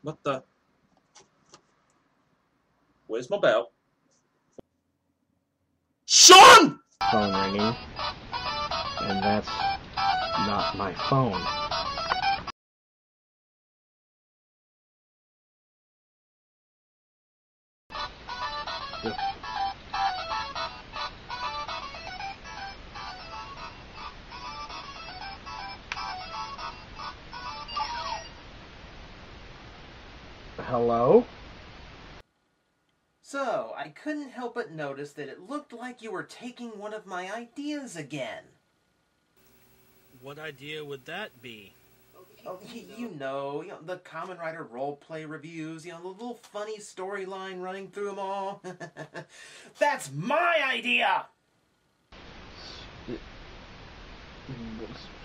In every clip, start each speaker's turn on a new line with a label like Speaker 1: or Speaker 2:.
Speaker 1: What the? Where's my bell? Sean!
Speaker 2: Phone ringing. And that's not my phone. Hello?
Speaker 3: So, I couldn't help but notice that it looked like you were taking one of my ideas again.
Speaker 4: What idea would that be?
Speaker 3: Oh, you know, the Kamen Rider roleplay reviews, the little funny storyline running through them all. That's my idea!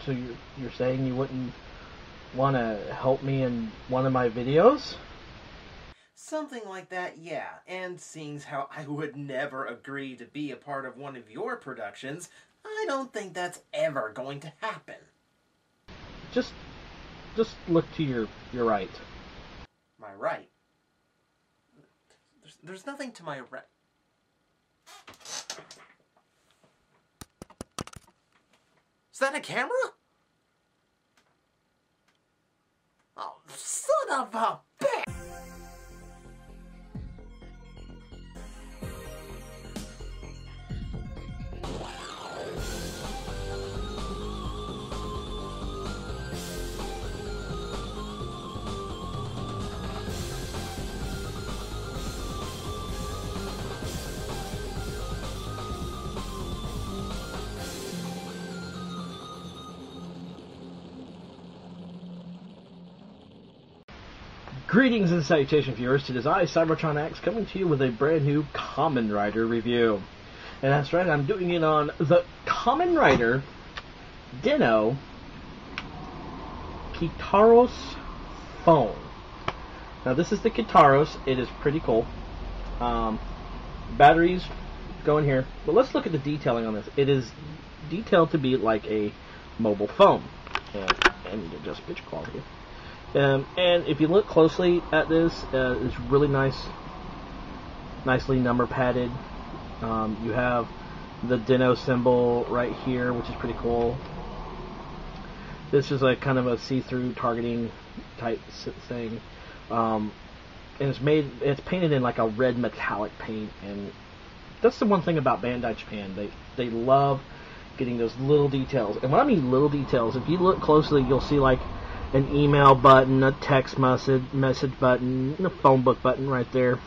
Speaker 2: So you're saying you wouldn't want to help me in one of my videos?
Speaker 3: Something like that, yeah. And seeing how I would never agree to be a part of one of your productions, I don't think that's ever going to happen.
Speaker 2: Just look to your right.
Speaker 3: My right? There's nothing to my right. Is that a camera? Oh, son of a bitch!
Speaker 2: Greetings and salutations, viewers. It is I, Cybertron X, coming to you with a brand new Kamen Rider review. And that's right, I'm doing it on the Kamen Rider Dino Keitaros phone. Now this is the Keitaros. It is pretty cool. Batteries go in here. But let's look at the detailing on this. It is detailed to be like a mobile phone. And I need to adjust picture quality here. And if you look closely at this, it's really nicely number padded. You have the Dino symbol right here, which is pretty cool. This is like kind of a see-through targeting type thing, and it's painted in like a red metallic paint. And that's the one thing about Bandai Japan. They love getting those little details. And when I mean little details, if you look closely, you'll see like an email button, a text message button, and a phone book button right there.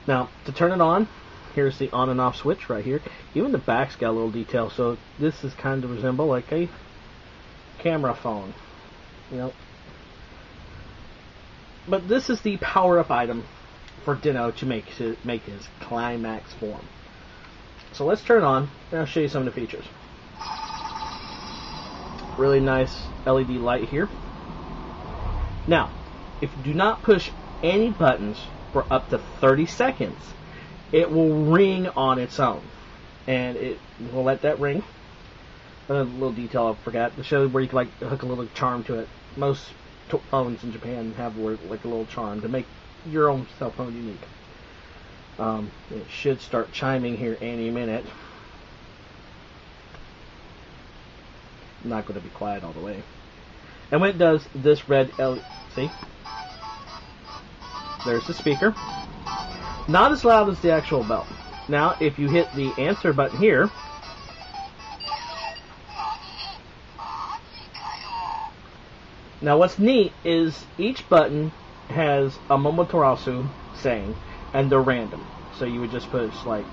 Speaker 2: Now, to turn it on, here's the on and off switch right here. Even the back's got a little detail, so this is kind of resemble like a camera phone, you know. But this is the power-up item for Dino to make his climax form. So let's turn it on, and I'll show you some of the features. Really nice LED light here. Now, if you do not push any buttons for up to 30 seconds, it will ring on its own. And it will let that ring. Another little detail I forgot to show where you can like hook a little charm to it. Most phones in Japan have like a little charm to make your own cell phone unique. It should start chiming here any minute. Not going to be quiet all the way. And when it does, this red LED, see? There's the speaker. Not as loud as the actual bell. Now, if you hit the answer button here, now what's neat is each button has a Momotarasu saying, and they're random. So you would just push like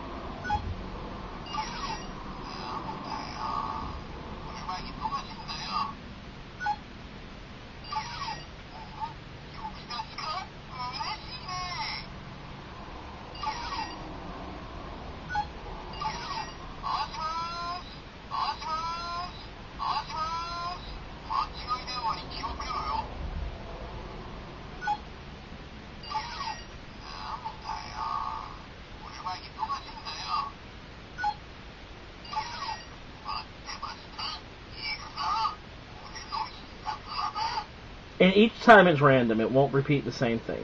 Speaker 2: And each time it's random. It won't repeat the same thing.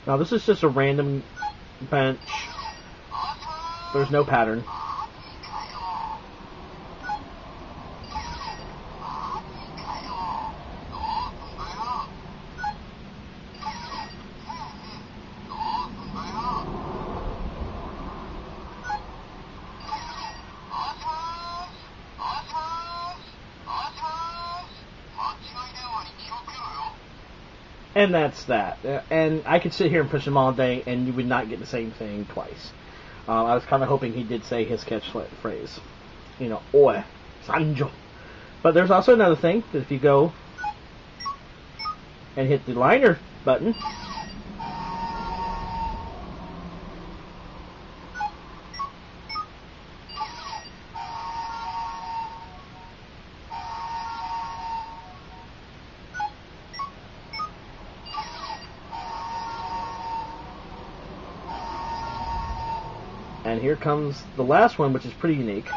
Speaker 2: Now this is just a random bench. There's no pattern. And that's that. And I could sit here and push him all day, and you would not get the same thing twice. I was kind of hoping he did say his catchphrase. You know, Oi, Sanjo. But there's also another thing, that if you go and hit the liner button, and here comes the last one, which is pretty unique.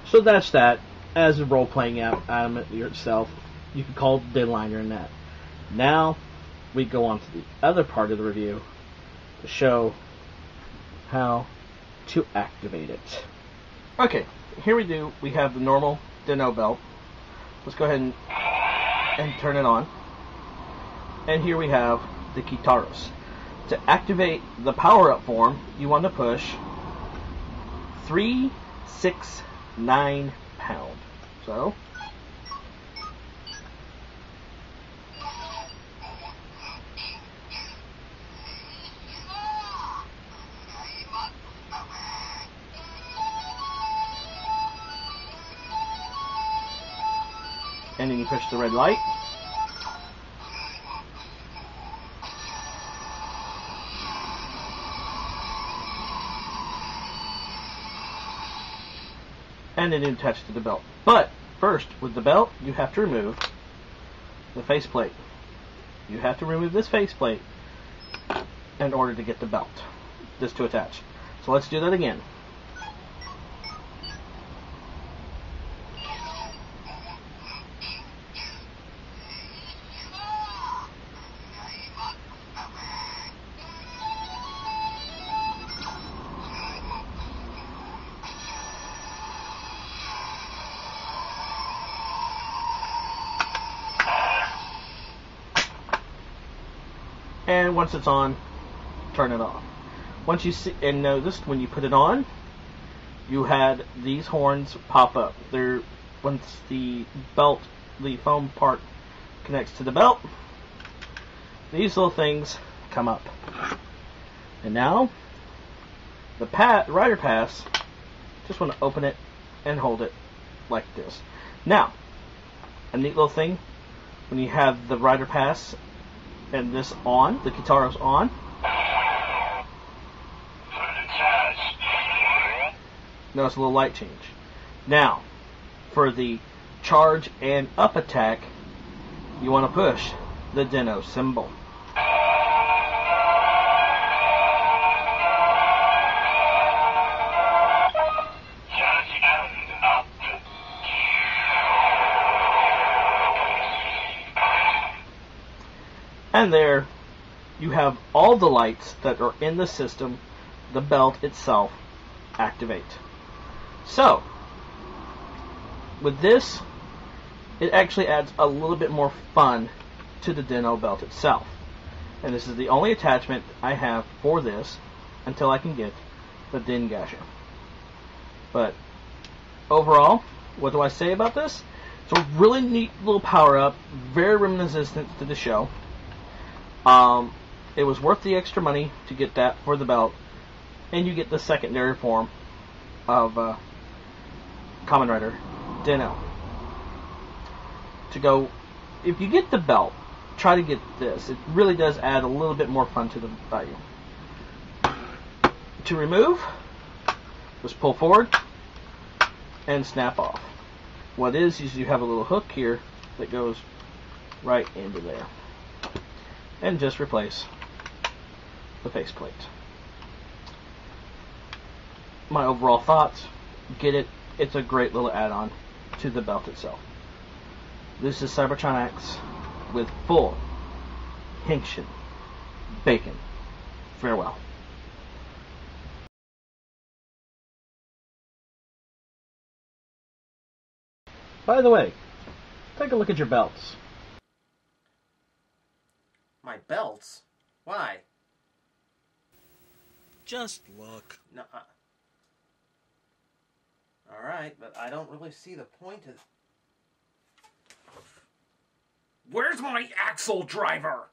Speaker 2: So that's that. As a role-playing item yourself, you can call it the liner in that. Now, we go on to the other part of the review to show how to activate it. Okay, here we do. We have the normal Dino belt. Let's go ahead and turn it on. And here we have the Keitaros. To activate the power-up form, you want to push 3, 6, 9 pound. So, and then you push the red light. And then attach to the belt. But first, with the belt, you have to remove the faceplate. You have to remove this faceplate in order to get the belt, this to attach. So let's do that again. And once it's on, turn it off. Once you see, and notice when you put it on, you had these horns pop up. They're, once the belt, the foam part connects to the belt, these little things come up. And now, the rider pass, just want to open it and hold it like this. Now, a neat little thing, when you have the rider pass and this on, the Keitaros on, notice a little light change. Now, for the charge and up attack, you want to push the Dino symbol. And there you have all the lights that are in the system, the belt itself, activate. So, with this, it actually adds a little bit more fun to the Dino belt itself. And this is the only attachment I have for this until I can get the Dingasha. But overall, what do I say about this? It's a really neat little power-up, very reminiscent to the show. It was worth the extra money to get that for the belt, and you get the secondary form of Kamen Rider Dino. To go, if you get the belt, try to get this. It really does add a little bit more fun to the value. To remove, just pull forward and snap off. What is you have a little hook here that goes right into there. And just replace the faceplate. My overall thoughts, get it. It's a great little add-on to the belt itself. This is Cybertron X with full Hinkshin bacon. Farewell. By the way, take a look at your belts.
Speaker 3: My belts? Why?
Speaker 4: Just look.
Speaker 3: No. Alright, but I don't really see the point of... Where's my axle driver?